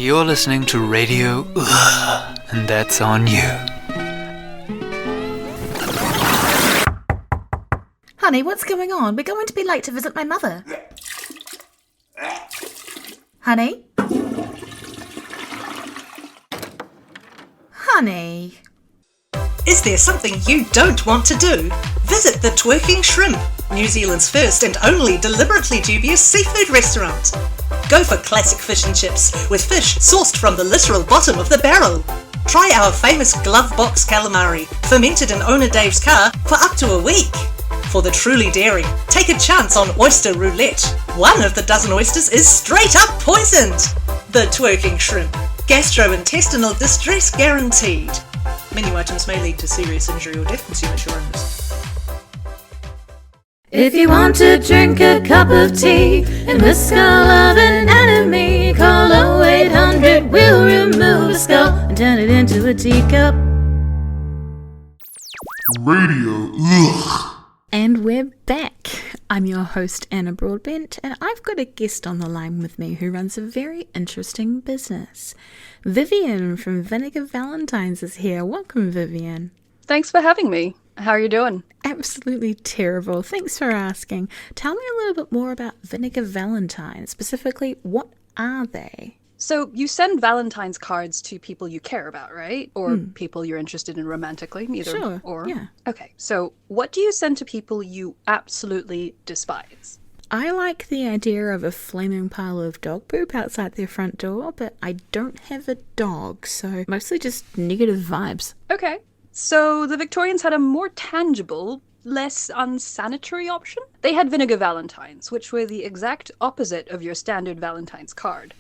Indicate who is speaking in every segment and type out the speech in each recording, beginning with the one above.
Speaker 1: You're listening to Radio Ugh, and that's on you.
Speaker 2: Honey, what's going on? We're going to be late to visit my mother. Honey? Honey?
Speaker 3: Is there something you don't want to do? Visit the Twerking Shrimp, New Zealand's first and only deliberately dubious seafood restaurant. Go for classic fish and chips with fish sourced from the literal bottom of the barrel. Try our famous glove box calamari, fermented in owner Dave's car for up to a week. For the truly daring, take a chance on oyster roulette. One of the dozen oysters is straight up poisoned. The Twerking Shrimp. Gastrointestinal distress guaranteed. Menu items may lead to serious injury or death. Consumer assurance.
Speaker 4: If you want to drink a cup of tea in the skull of an enemy, call 0800, we'll remove a skull and turn it into a teacup.
Speaker 5: Radio Ugh.
Speaker 2: And we're back. I'm your host, Anna Broadbent, and I've got a guest on the line with me who runs a very interesting business. Vivian from Vinegar Valentines is here. Welcome, Vivian.
Speaker 6: Thanks for having me. How are you doing?
Speaker 2: Absolutely terrible. Thanks for asking. Tell me a little bit more about Vinegar Valentines. Specifically, what are they?
Speaker 6: So you send Valentine's cards to people you care about, right? Or people you're interested in romantically, either
Speaker 2: Sure,
Speaker 6: or.
Speaker 2: yeah.
Speaker 6: Okay, so what do you send to people you absolutely despise?
Speaker 2: I like the idea of a flaming pile of dog poop outside their front door, but I don't have a dog, so mostly just negative vibes.
Speaker 6: Okay, so the Victorians had a more tangible, less unsanitary option. They had Vinegar Valentines, which were the exact opposite of your standard Valentine's card.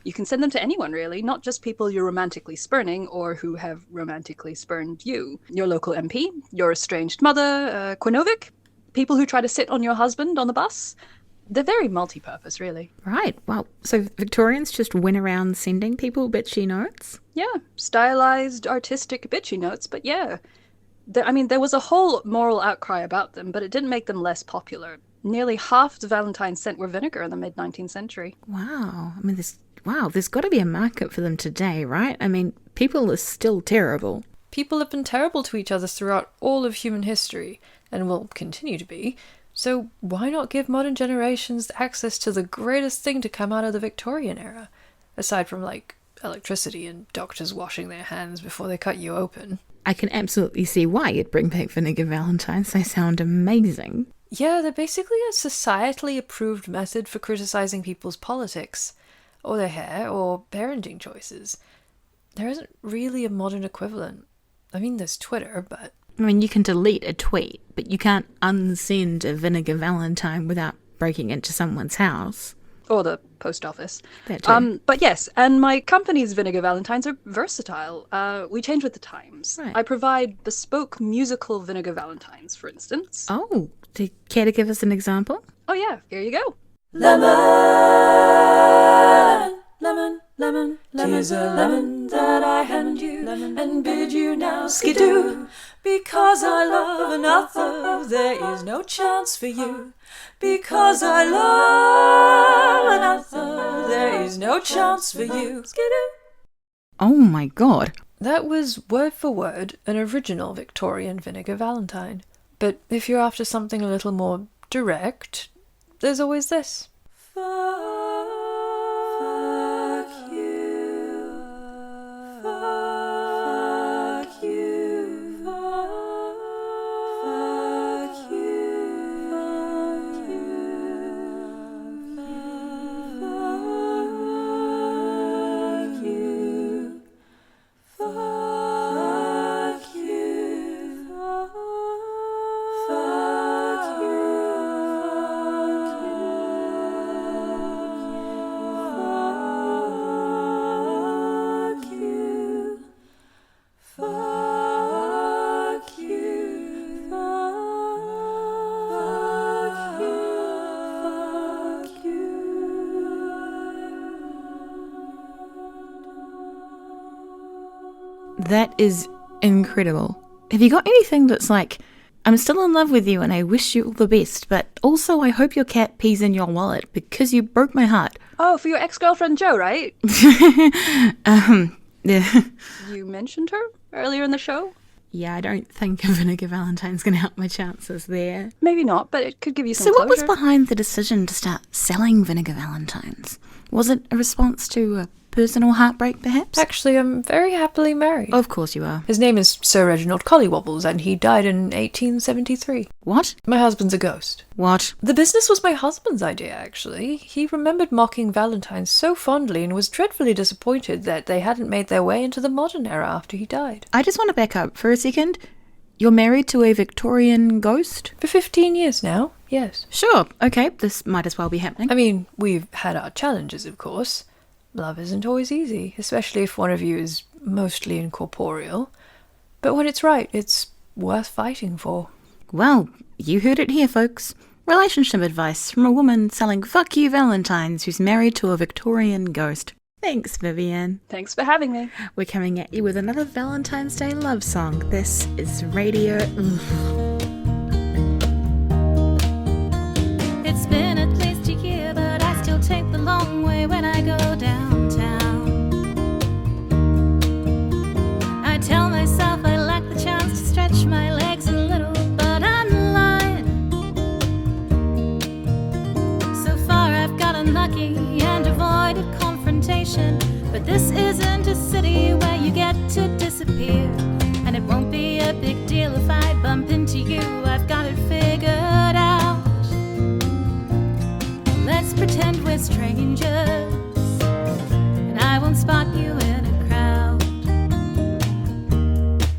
Speaker 6: You can send them to anyone, really, not just people you're romantically spurning or who have romantically spurned you. Your local MP, your estranged mother, Quinovic, people who try to sit on your husband on the bus. They're very multi-purpose, really.
Speaker 2: Right, well, so Victorians just went around sending people bitchy notes?
Speaker 6: Yeah, stylized, artistic, bitchy notes, but yeah. There was a whole moral outcry about them, but it didn't make them less popular. Nearly half the Valentines sent were vinegar in the mid-19th century.
Speaker 2: Wow, there's got to be a market for them today, right? I mean, people are still terrible.
Speaker 7: People have been terrible to each other throughout all of human history, and will continue to be. So why not give modern generations access to the greatest thing to come out of the Victorian era? Aside from, electricity and doctors washing their hands before they cut you open.
Speaker 2: I can absolutely see why you'd bring back Vinegar Valentines. They sound amazing.
Speaker 7: Yeah, they're basically a societally approved method for criticizing people's politics, or their hair, or parenting choices. There isn't really a modern equivalent. I mean, there's Twitter, but...
Speaker 2: I mean, you can delete a tweet, but you can't unsend a Vinegar Valentine without breaking into someone's house.
Speaker 6: Or the post office.
Speaker 2: That too.
Speaker 6: But yes, and my company's Vinegar Valentines are versatile. We change with the times.
Speaker 2: Right.
Speaker 6: I provide bespoke musical Vinegar Valentines, for instance.
Speaker 2: Oh, do you care to give us an example?
Speaker 6: Oh yeah, here you go.
Speaker 4: Lemon, lemon, lemon, lemon. 'Tis a lemon that I hand you, lemon, and bid you now skidoo. Because I love another, there is no chance for you. Because I love another, there is no chance for you. Skidoo.
Speaker 2: Oh my god.
Speaker 7: That was, word for word, an original Victorian Vinegar Valentine. But if you're after something a little more direct, there's always this.
Speaker 4: Fuck you. Fuck you. Fuck you. Fuck you. Fuck you. Fuck you. Fuck you.
Speaker 2: That is incredible. Have you got anything that's like, I'm still in love with you and I wish you all the best, but also I hope your cat pees in your wallet because you broke my heart?
Speaker 6: Oh, for your ex-girlfriend Jo, right?
Speaker 2: Yeah.
Speaker 6: You mentioned her earlier in the show?
Speaker 2: Yeah, I don't think Vinegar Valentine's going to help my chances there.
Speaker 6: Maybe not, but it could give you some
Speaker 2: So what was
Speaker 6: closure.
Speaker 2: behind the decision to start selling Vinegar Valentines? Was it a response to a personal heartbreak, perhaps?
Speaker 7: Actually, I'm very happily married.
Speaker 2: Of course you are.
Speaker 7: His name is Sir Reginald Collywobbles, and he died in 1873.
Speaker 2: What?
Speaker 7: My husband's a ghost.
Speaker 2: What?
Speaker 7: The business was my husband's idea, actually. He remembered mocking Valentine so fondly and was dreadfully disappointed that they hadn't made their way into the modern era after he died.
Speaker 2: I just want to back up for a second. You're married to a Victorian ghost?
Speaker 7: For 15 years now, yes.
Speaker 2: Sure, okay, this might as well be happening.
Speaker 7: I mean, we've had our challenges, of course. Love isn't always easy, especially if one of you is mostly incorporeal. But when it's right, it's worth fighting for.
Speaker 2: Well, you heard it here, folks. Relationship advice from a woman selling fuck you Valentines who's married to a Victorian ghost. Thanks, Vivian.
Speaker 6: Thanks for having me.
Speaker 2: We're coming at you with another Valentine's Day love song. This is Radio
Speaker 8: It's been at least a year, but I still take the long way when I go downtown. I tell myself I lack the chance to stretch my legs a little, but I'm lying. So far I've gotten lucky and avoided confrontation, but this isn't a city where you get to disappear, and it won't be a big deal if I bump into you. I've got it figured out. Let's pretend we're strangers, and I won't spot you in a crowd,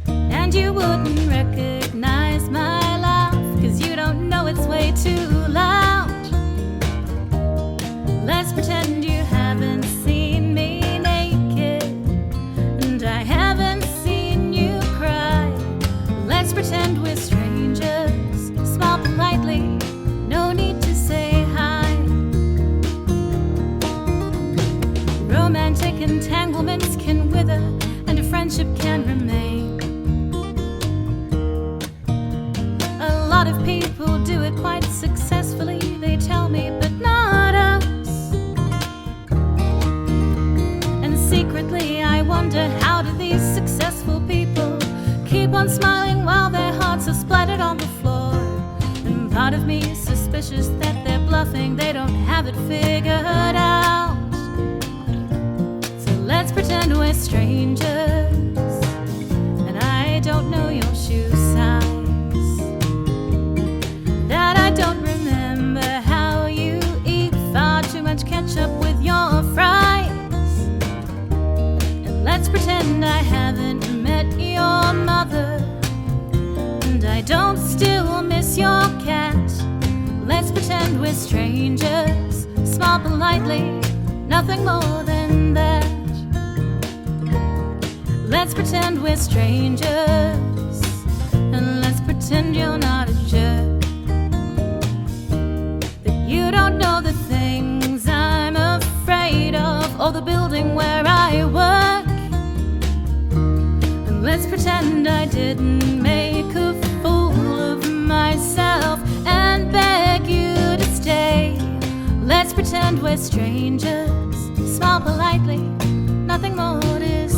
Speaker 8: and you wouldn't recognize my laugh, 'cause you don't know it's way too loud. Let's pretend you haven't seen me naked, and I haven't seen you cry. Let's pretend we're strangers, smile politely, no need to say hi. Romantic entanglements can wither, and a friendship can remain. A lot of people do it quite successfully, they tell me, but not us. And secretly I wonder, how do these successful people keep on smiling while their hearts are splattered on the floor? And part of me is suspicious that they're bluffing, they don't have it figured out. So let's pretend we're strangers, and I don't know your shoe size, that I don't remember how you eat far too much ketchup with your fries. And let's pretend I haven't met your mother, and I don't still miss your cat. Let's pretend we're strangers, smile politely, nothing more than that. Let's pretend we're strangers, and let's pretend you're not a jerk, that you don't know the things I'm afraid of, or the building where I work. And let's pretend I didn't make a fool of myself and beg you to stay. Let's pretend we're strangers, smile politely, nothing more to say.